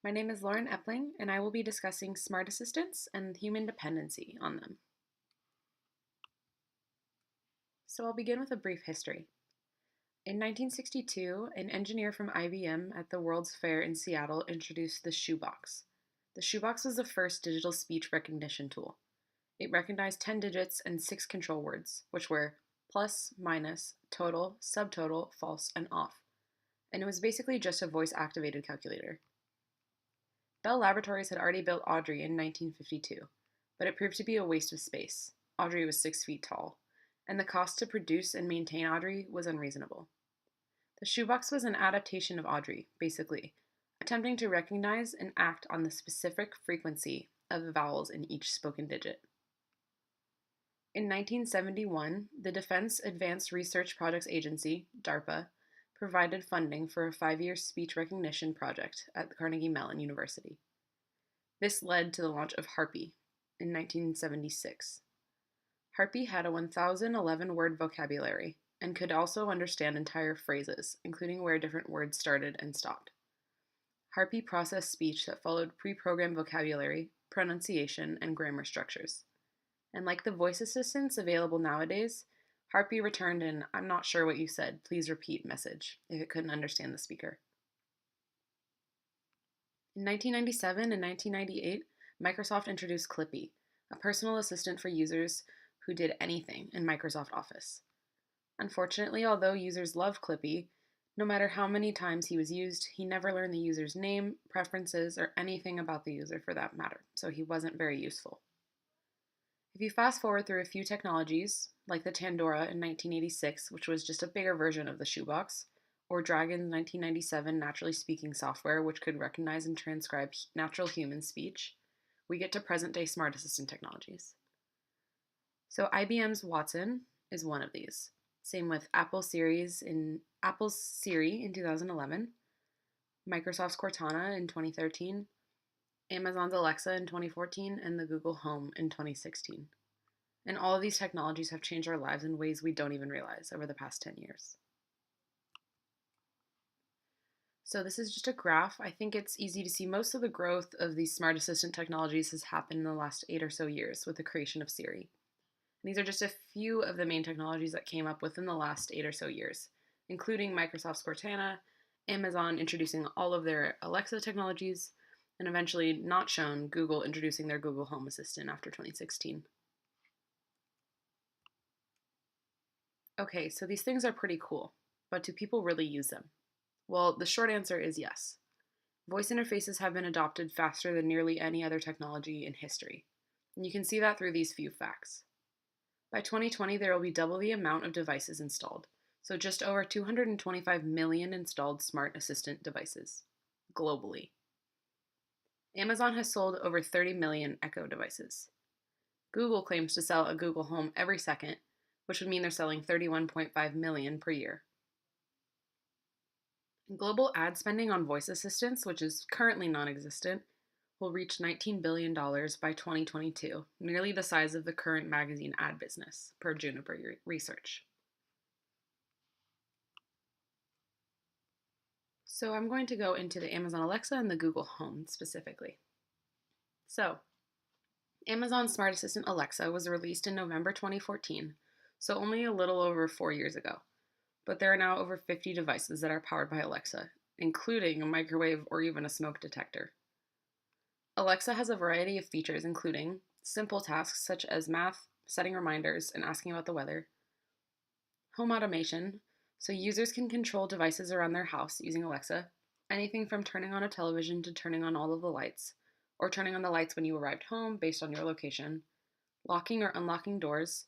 My name is Lauren Epling, and I will be discussing smart assistants and human dependency on them. So I'll begin with a brief history. In 1962, an engineer from IBM at the World's Fair in Seattle introduced the shoebox. The shoebox was the first digital speech recognition tool. It recognized 10 digits and 6 control words, which were plus, minus, total, subtotal, false, and off. And it was basically just a voice-activated calculator. Bell Laboratories had already built Audrey in 1952, but it proved to be a waste of space. Audrey was 6 feet tall, and the cost to produce and maintain Audrey was unreasonable. The shoebox was an adaptation of Audrey, basically, attempting to recognize and act on the specific frequency of the vowels in each spoken digit. In 1971, the Defense Advanced Research Projects Agency, DARPA, provided funding for a 5-year speech recognition project at Carnegie Mellon University. This led to the launch of Harpy in 1976. Harpy had a 1,011-word vocabulary and could also understand entire phrases, including where different words started and stopped. Harpy processed speech that followed pre-programmed vocabulary, pronunciation, and grammar structures. And like the voice assistants available nowadays, Harpy returned an "I'm not sure what you said, please repeat" message if it couldn't understand the speaker. In 1997 and 1998, Microsoft introduced Clippy, a personal assistant for users who did anything in Microsoft Office. Unfortunately, although users loved Clippy, no matter how many times he was used, he never learned the user's name, preferences, or anything about the user for that matter, so he wasn't very useful. If you fast forward through a few technologies, like the Tandora in 1986, which was just a bigger version of the shoebox, or Dragon's 1997 naturally speaking software, which could recognize and transcribe natural human speech, we get to present-day smart assistant technologies. So IBM's Watson is one of these. Same with Apple's Siri in 2011, Microsoft's Cortana in 2013, Amazon's Alexa in 2014, and the Google Home in 2016. And all of these technologies have changed our lives in ways we don't even realize over the past 10 years. So this is just a graph. I think it's easy to see most of the growth of these smart assistant technologies has happened in the last 8 or so years with the creation of Siri. And these are just a few of the main technologies that came up within the last 8 or so years, including Microsoft's Cortana, Amazon introducing all of their Alexa technologies, and eventually, not shown, Google introducing their Google Home Assistant after 2016. Okay, so these things are pretty cool, but do people really use them? Well, the short answer is yes. Voice interfaces have been adopted faster than nearly any other technology in history, and you can see that through these few facts. By 2020, there will be double the amount of devices installed, so just over 225 million installed smart assistant devices, globally. Amazon has sold over 30 million Echo devices. Google claims to sell a Google Home every second, which would mean they're selling 31.5 million per year. Global ad spending on voice assistants, which is currently non-existent, will reach $19 billion by 2022, nearly the size of the current magazine ad business, per Juniper Research. So I'm going to go into the Amazon Alexa and the Google Home specifically. So, Amazon Smart Assistant Alexa was released in November 2014, so only a little over 4 years ago. But there are now over 50 devices that are powered by Alexa, including a microwave or even a smoke detector. Alexa has a variety of features, including simple tasks such as math, setting reminders, and asking about the weather, home automation, so users can control devices around their house using Alexa, anything from turning on a television to turning on all of the lights, or turning on the lights when you arrived home based on your location, locking or unlocking doors,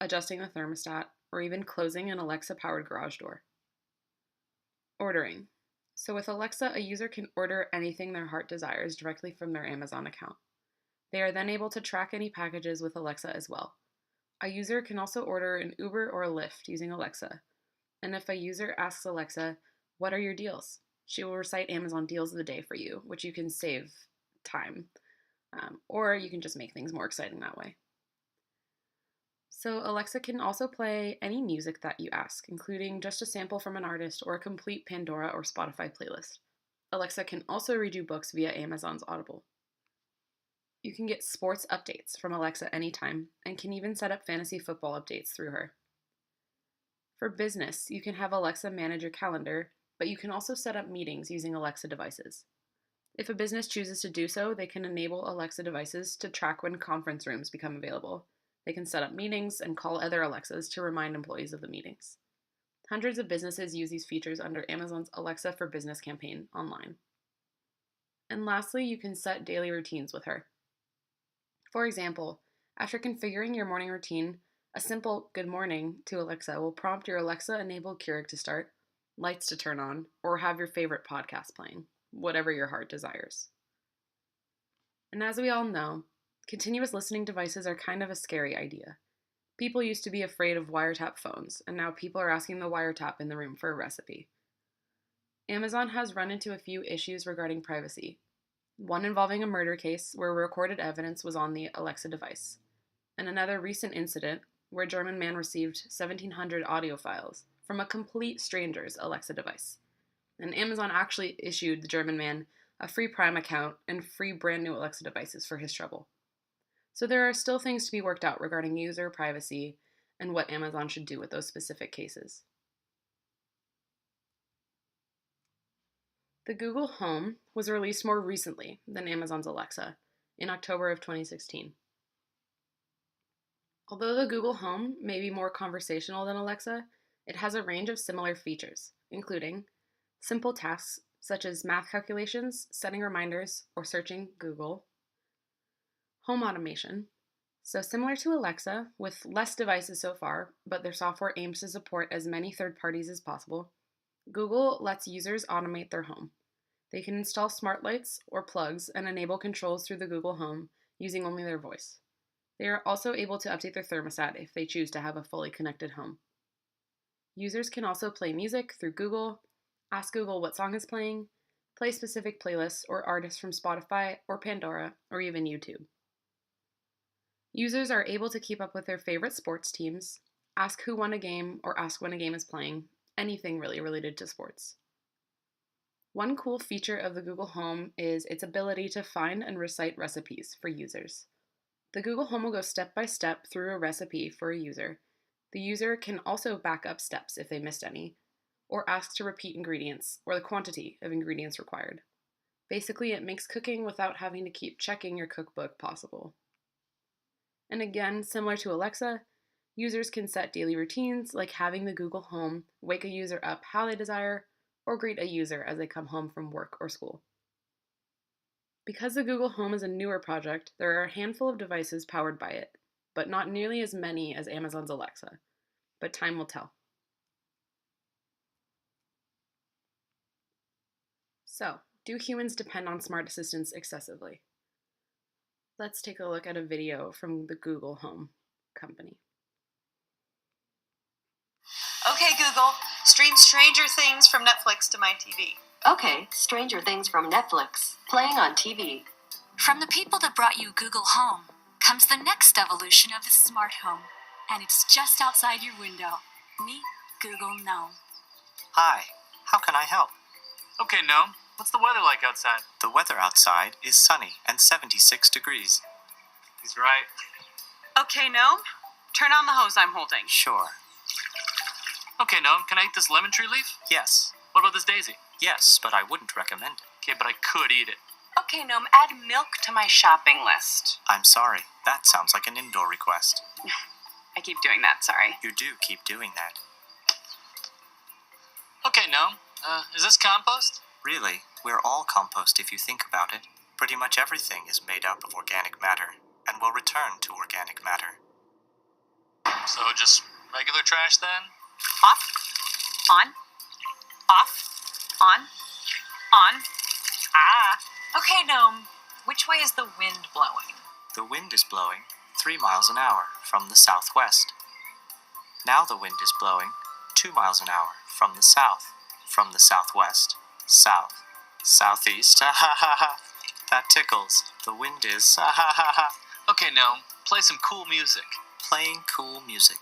adjusting the thermostat, or even closing an Alexa-powered garage door. Ordering. So with Alexa, a user can order anything their heart desires directly from their Amazon account. They are then able to track any packages with Alexa as well. A user can also order an Uber or a Lyft using Alexa. And if a user asks Alexa, "What are your deals?" she will recite Amazon deals of the day for you, which you can save time. Or you can just make things more exciting that way. So Alexa can also play any music that you ask, including just a sample from an artist or a complete Pandora or Spotify playlist. Alexa can also read you books via Amazon's Audible. You can get sports updates from Alexa anytime and can even set up fantasy football updates through her. For business, you can have Alexa manage your calendar, but you can also set up meetings using Alexa devices. If a business chooses to do so, they can enable Alexa devices to track when conference rooms become available. They can set up meetings and call other Alexas to remind employees of the meetings. Hundreds of businesses use these features under Amazon's Alexa for Business campaign online. And lastly, you can set daily routines with her. For example, after configuring your morning routine, a simple good morning to Alexa will prompt your Alexa-enabled Keurig to start, lights to turn on, or have your favorite podcast playing, whatever your heart desires. And as we all know, continuous listening devices are kind of a scary idea. People used to be afraid of wiretap phones, and now people are asking the wiretap in the room for a recipe. Amazon has run into a few issues regarding privacy. One involving a murder case where recorded evidence was on the Alexa device, and another recent incident where a German man received 1,700 audio files from a complete stranger's Alexa device. And Amazon actually issued the German man a free Prime account and free brand new Alexa devices for his trouble. So there are still things to be worked out regarding user privacy and what Amazon should do with those specific cases. The Google Home was released more recently than Amazon's Alexa in October of 2016. Although the Google Home may be more conversational than Alexa, it has a range of similar features, including simple tasks such as math calculations, setting reminders, or searching Google. Home automation. So similar to Alexa, with less devices so far, but their software aims to support as many third parties as possible, Google lets users automate their home. They can install smart lights or plugs and enable controls through the Google Home using only their voice. They are also able to update their thermostat if they choose to have a fully connected home. Users can also play music through Google, ask Google what song is playing, play specific playlists or artists from Spotify or Pandora or even YouTube. Users are able to keep up with their favorite sports teams, ask who won a game or ask when a game is playing, anything really related to sports. One cool feature of the Google Home is its ability to find and recite recipes for users. The Google Home will go step by step through a recipe for a user. The user can also back up steps if they missed any, or ask to repeat ingredients or the quantity of ingredients required. Basically, it makes cooking without having to keep checking your cookbook possible. And again, similar to Alexa, users can set daily routines like having the Google Home wake a user up how they desire or greet a user as they come home from work or school. Because the Google Home is a newer project, there are a handful of devices powered by it, but not nearly as many as Amazon's Alexa. But time will tell. So, do humans depend on smart assistants excessively? Let's take a look at a video from the Google Home company. Okay, Google, stream Stranger Things from Netflix to my TV. Okay, Stranger Things from Netflix, playing on TV. From the people that brought you Google Home comes the next evolution of the smart home. And it's just outside your window. Meet Google Gnome. Hi, how can I help? Okay, Gnome, what's the weather like outside? The weather outside is sunny and 76 degrees. He's right. Okay, Gnome, turn on the hose I'm holding. Sure. Okay, Gnome, can I eat this lemon tree leaf? Yes. What about this daisy? Yes, but I wouldn't recommend it. Okay, but I could eat it. Okay, Gnome, add milk to my shopping list. I'm sorry, that sounds like an indoor request. I keep doing that, sorry. You do keep doing that. Okay, Gnome, is this compost? Really, we're all compost if you think about it. Pretty much everything is made up of organic matter, and will return to organic matter. So just regular trash then? Off, on, off, on. Ah. Okay, Gnome, which way is the wind blowing? The wind is blowing 3 miles an hour from the southwest. Now the wind is blowing 2 miles an hour from the south, from the southwest, south, southeast, ha ha ha ha. That tickles. The wind is, ha ha ha ha. Okay, Gnome, play some cool music. Playing cool music.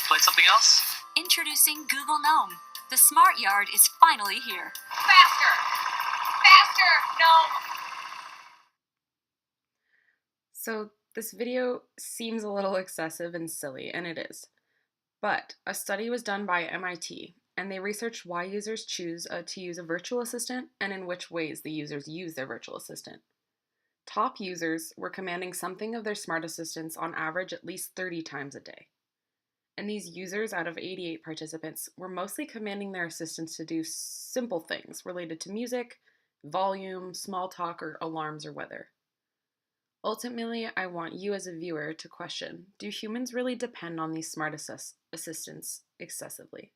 Play something else? Introducing Google Gnome, The smart yard is finally here. Faster! Faster, gnome! So this video seems a little excessive and silly, and it is. But a study was done by MIT, and they researched why users choose to use a virtual assistant and in which ways the users use their virtual assistant. Top users were commanding something of their smart assistants on average at least 30 times a day. And these users, out of 88 participants, were mostly commanding their assistants to do simple things related to music, volume, small talk, or alarms or weather. Ultimately, I want you as a viewer to question, do humans really depend on these smart assistants excessively?